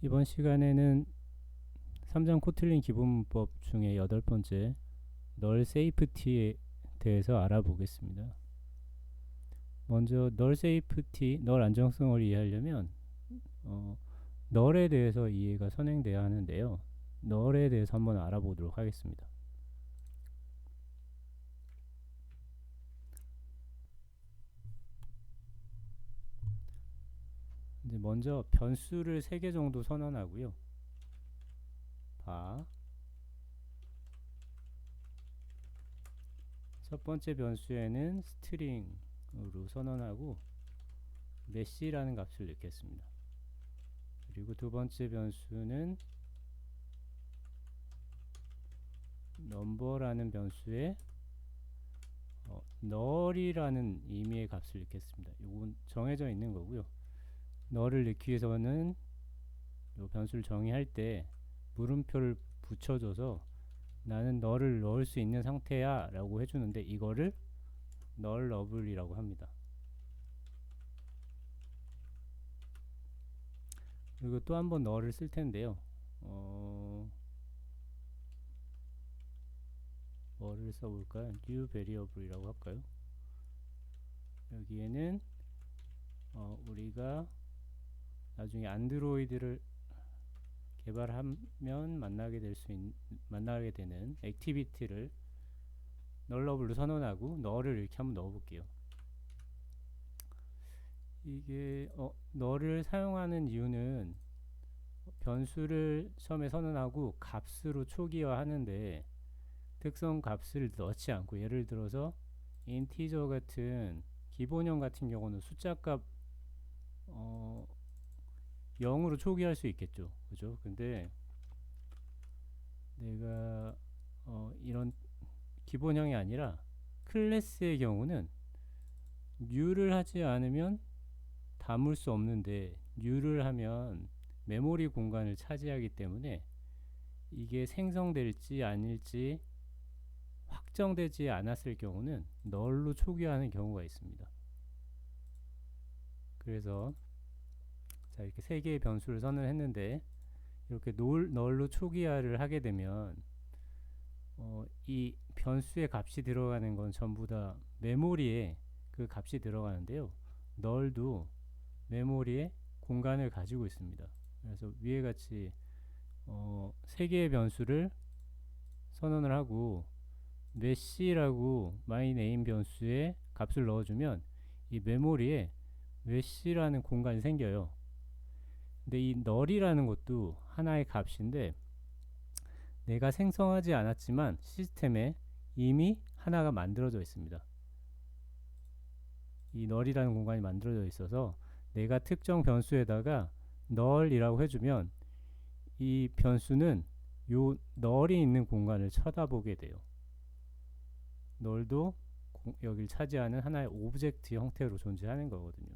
이번 시간에는 3장 코틀린 기본문법 중에 8번째 널 세이프티에 대해서 알아보겠습니다. 먼저 널 세이프티, 널 안정성을 이해하려면 널에 대해서 이해가 선행돼야 하는데요. 널에 대해서 한번 알아보도록 하겠습니다. 이제 먼저 변수를 3개 정도 선언하고요. 첫 번째 변수에는 스트링으로 선언하고 메시라는 값을 넣겠습니다. 그리고 두 번째 변수는 넘버라는 변수에 널이라는 의미의 값을 넣겠습니다. 이건 정해져 있는 거고요. 널을 넣기 위해서는 이 변수를 정의할 때 물음표를 붙여줘서 나는 널을 넣을 수 있는 상태야 라고 해주는데, 이거를 널러블이라고 합니다. 그리고 또 한 번 널을 쓸 텐데요. 뭐를 써볼까요? new variable이라고 할까요? 여기에는 우리가 나중에 안드로이드를 개발하면 만나게 되는 액티비티를 널러블로 선언하고 널을 이렇게 한번 넣어볼게요. 이게 널을 사용하는 이유는 변수를 처음에 선언하고 값으로 초기화하는데 특성 값을 넣지 않고, 예를 들어서 인티저 같은 기본형 같은 경우는 숫자 값 0으로 초기화할 수 있겠죠. 그죠? 근데 내가 이런 기본형이 아니라 클래스의 경우는 new를 하지 않으면 담을 수 없는데, new를 하면 메모리 공간을 차지하기 때문에 이게 생성될지 아닐지 확정되지 않았을 경우는 널로 초기화하는 경우가 있습니다. 그래서 자, 이렇게 3개의 변수를 선언했는데 이렇게 널로 초기화를 하게 되면 이 변수의 값이 들어가는 건 전부 다 메모리에 그 값이 들어가는데요. 널도 메모리에 공간을 가지고 있습니다. 그래서 위에 같이 3개의 변수를 선언을 하고 메시라고 마이네임 변수에 값을 넣어주면 이 메모리에 메시라는 공간이 생겨요. 근데 이 널이라는 것도 하나의 값인데 내가 생성하지 않았지만 시스템에 이미 하나가 만들어져 있습니다. 이 널이라는 공간이 만들어져 있어서 내가 특정 변수에다가 널이라고 해주면 이 변수는 요 널이 있는 공간을 쳐다보게 돼요. 널도 여기를 차지하는 하나의 오브젝트 형태로 존재하는 거거든요.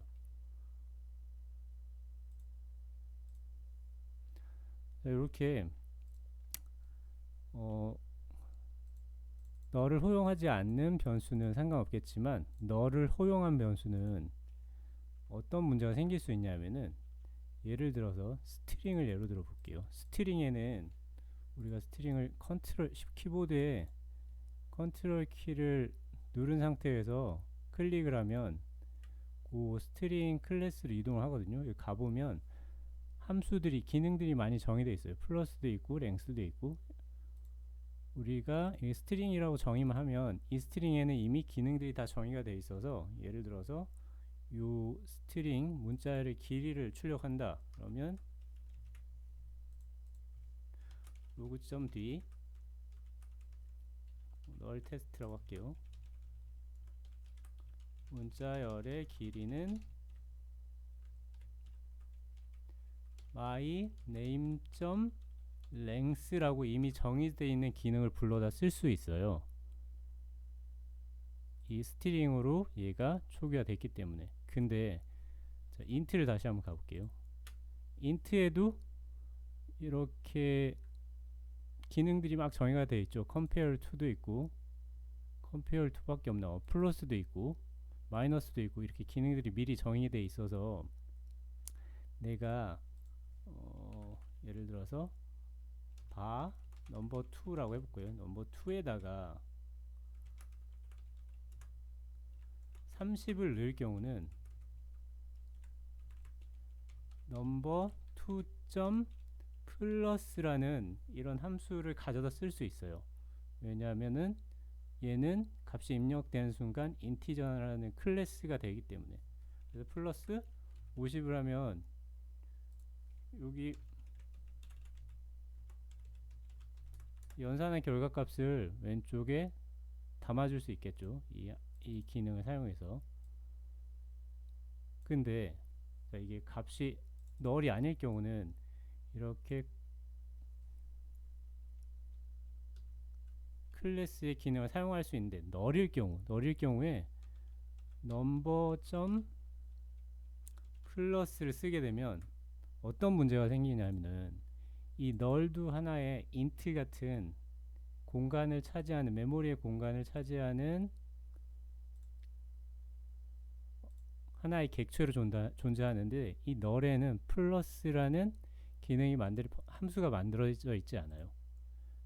이렇게 너를 허용하지 않는 변수는 상관없겠지만 너를 허용한 변수는 어떤 문제가 생길 수 있냐면은, 예를 들어서 스트링을 예로 들어 볼게요. 스트링에는 우리가 스트링을 컨트롤 키보드에 컨트롤 키를 누른 상태에서 클릭을 하면 그 스트링 클래스로 이동을 하거든요. 여기 가보면 함수들이, 기능들이 많이 정의되어 있어요. 플러스도 있고 랭스도 있고. 우리가 이 스트링이라고 정의만 하면 이 스트링에는 이미 기능들이 다 정의가 되어 있어서, 예를 들어서 이 스트링 문자의 길이를 출력한다 그러면 로그.d 널 테스트라고 할게요. 문자열의 길이는 my name.length라고 이미 정의되어 있는 기능을 불러다 쓸 수 있어요. 이 스트링으로 얘가 초기화됐기 때문에. 근데 자, 인트를 다시 한번 가볼게요. 인트에도 이렇게 기능들이 막 정의가 되어 있죠. compare to도 있고 compare to밖에 없나, 플러스도 있고 마이너스도 있고, 이렇게 기능들이 미리 정의되어 있어서 내가 예를 들어서 바 넘버 2라고 해볼까요? 넘버 2에다가 30을 넣을 경우는 넘버 2점 플러스라는 이런 함수를 가져다 쓸 수 있어요. 왜냐하면은 얘는 값이 입력되는 순간 인티저라는 클래스가 되기 때문에. 그래서 플러스 50을 하면 여기 연산한 결과값을 왼쪽에 담아줄 수 있겠죠. 이 기능을 사용해서. 근데 자, 이게 값이 널이 아닐 경우는 이렇게 클래스의 기능을 사용할 수 있는데 널일 경우에 넘버 점 플러스를 쓰게 되면 어떤 문제가 생기냐면은 이 널도 하나의 인트 같은 공간을 차지하는, 메모리의 공간을 차지하는 하나의 객체로 존재하는데, 이 널에는 플러스라는 기능이 함수가 만들어져 있지 않아요.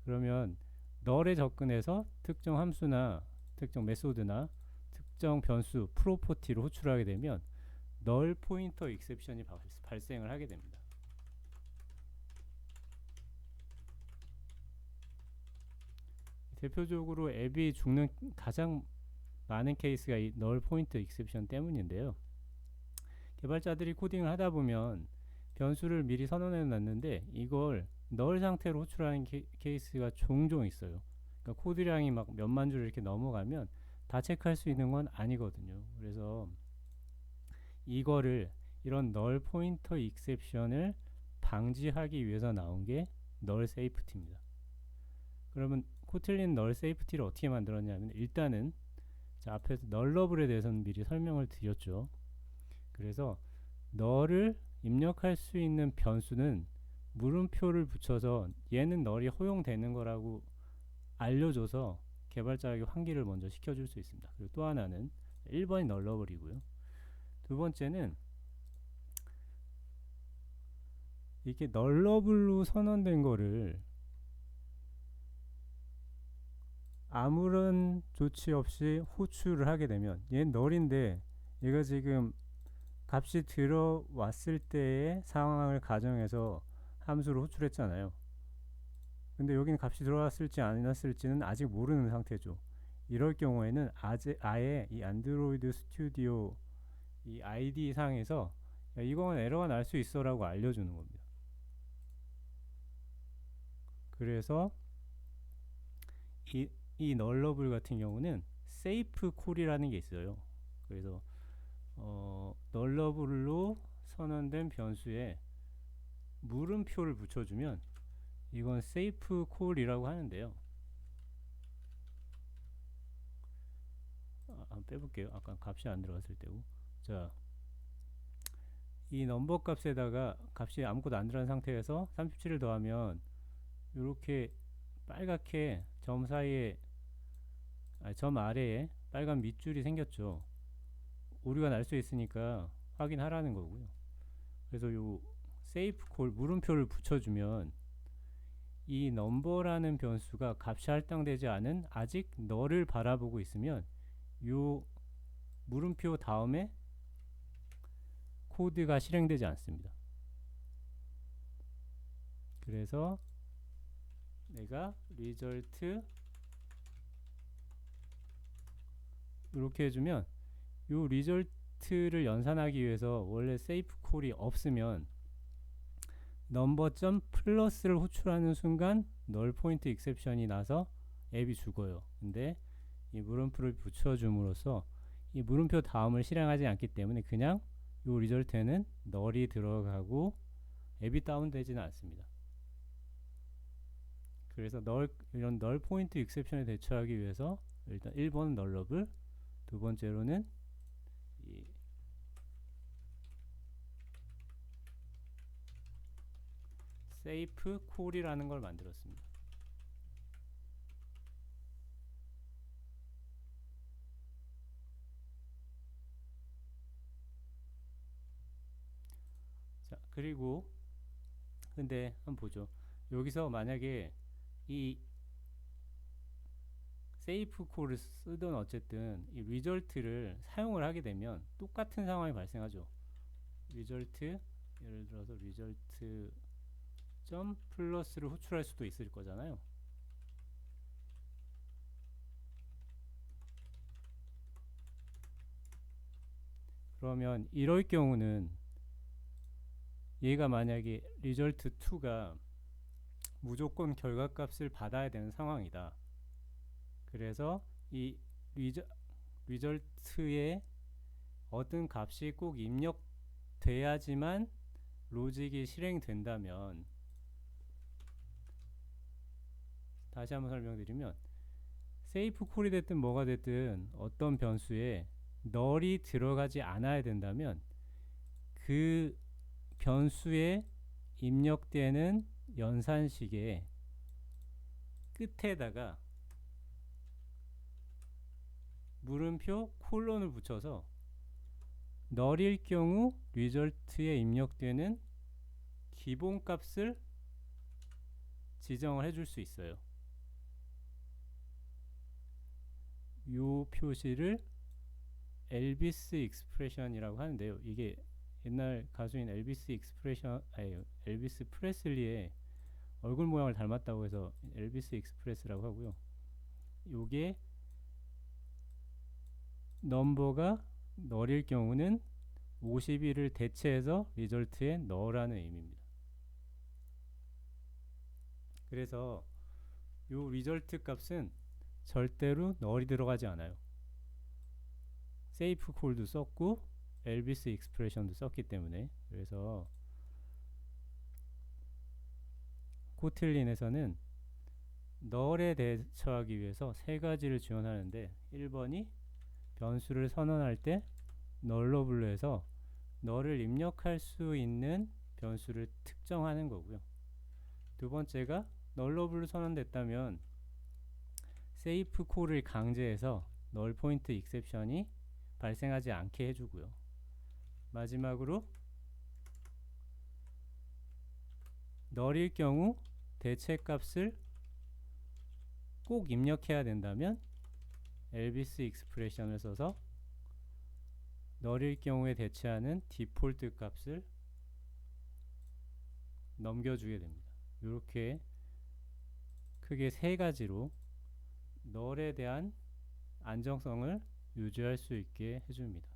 그러면 널에 접근해서 특정 함수나 특정 메소드나 특정 변수 프로퍼티를 호출하게 되면 널 포인터 익셉션이 발생을 하게 됩니다. 대표적으로 앱이 죽는 가장 많은 케이스가 이 널 포인터 익셉션 때문인데요. 개발자들이 코딩을 하다 보면 변수를 미리 선언해 놨는데 이걸 널 상태로 호출하는 케이스가 종종 있어요. 그러니까 코드량이 막 몇만 줄 이렇게 넘어가면 다 체크할 수 있는 건 아니거든요. 그래서 이런 널 포인터 익셉션을 방지하기 위해서 나온 게 널 세이프티입니다. 그러면 코틀린 널 세이프티를 어떻게 만들었냐면, 일단은 자, 앞에서 널러블에 대해서는 미리 설명을 드렸죠. 그래서 널을 입력할 수 있는 변수는 물음표를 붙여서 얘는 널이 허용되는 거라고 알려줘서 개발자에게 환기를 먼저 시켜줄 수 있습니다. 그리고 또 하나는 1번이 널러블이고요. 두 번째는 이렇게 널러블로 선언된 거를 아무런 조치 없이 호출을 하게 되면, 얘는 널인데 얘가 지금 값이 들어왔을 때의 상황을 가정해서 함수를 호출했잖아요. 근데 여기는 값이 들어왔을지 안 왔을지는 아직 모르는 상태죠. 이럴 경우에는 아예 이 안드로이드 스튜디오 이 아이디 상에서 야, 이건 에러가 날 수 있어 라고 알려주는 겁니다. 그래서 이 널러블 같은 경우는 세이프 콜이라는 게 있어요. 그래서 널러블로 선언된 변수에 물음표를 붙여주면 이건 세이프 콜이라고 하는데요. 한번 빼볼게요. 아까 값이 안 들어갔을 때고. 자, 이 넘버 값에다가 값이 아무것도 안 들어간 상태에서 37을 더하면 이렇게 빨갛게 점 사이에 점 아래에 빨간 밑줄이 생겼죠. 오류가 날 수 있으니까 확인하라는 거고요. 그래서 요 세이프 콜 물음표를 붙여주면 이 넘버라는 변수가 값이 할당되지 않은 아직 너를 바라보고 있으면 요 물음표 다음에 코드가 실행되지 않습니다. 그래서 내가 result 이렇게 해주면 요 리절트를 연산하기 위해서 원래 세이프 콜이 없으면 넘버 점 플러스를 호출하는 순간 널 포인트 익셉션이 나서 앱이 죽어요. 근데 이 물음표를 붙여줌으로써 이 물음표 다음을 실행하지 않기 때문에 그냥 요 리절트에는 널이 들어가고 앱이 다운되지는 않습니다. 그래서 이런 널 포인트 익셉션에 대처하기 위해서 일단 1번은 널러블, 두 번째로는 이 세이프 콜이라는 걸 만들었습니다. 자, 그리고 근데 한번 보죠. 여기서 만약에 이 세이프 콜을 쓰든 어쨌든 이 리절트를 사용을 하게 되면 똑같은 상황이 발생하죠. 리절트, 예를 들어서 리절트 점 플러스를 호출할 수도 있을 거잖아요. 그러면 이럴 경우는 얘가 만약에 result 2가 무조건 결과값을 받아야 되는 상황이다. 그래서 이 result에 어떤 값이 꼭 입력돼야지만 로직이 실행된다면, 다시 한번 설명드리면 세이프 콜이 됐든 뭐가 됐든 어떤 변수에 널이 들어가지 않아야 된다면 그 변수에 입력되는 연산식의 끝에다가 물음표 콜론을 붙여서 널일 경우 리절트에 입력되는 기본값을 지정을 해줄 수 있어요. 요 표시를 엘비스 익스프레션이라고 하는데요. 이게 옛날 가수인 엘비스 프레슬리의 얼굴 모양을 닮았다고 해서 엘비스 익스프레스라고 하고요. 요게 넘버가 널일 경우는 51을 대체해서 리절트에 넣으라는 의미입니다. 그래서 요 리절트 값은 절대로 널이 들어가지 않아요. 세이프 콜도 썼고 엘비스 익스프레션도 썼기 때문에. 그래서 코틀린에서는 널에 대처하기 위해서 세 가지를 지원하는데, 1번이 변수를 선언할 때 널로 분류해서 널을 입력할 수 있는 변수를 특정하는 거고요. 두 번째가 널로 분류 선언됐다면 세이프 콜을 강제해서 널 포인트 익셉션이 발생하지 않게 해주고요. 마지막으로 널일 경우 대체값을 꼭 입력해야 된다면 엘비스 익스프레션을 써서 널일 경우에 대체하는 디폴트 값을 넘겨주게 됩니다. 이렇게 크게 세 가지로 널에 대한 안정성을 유지할 수 있게 해줍니다.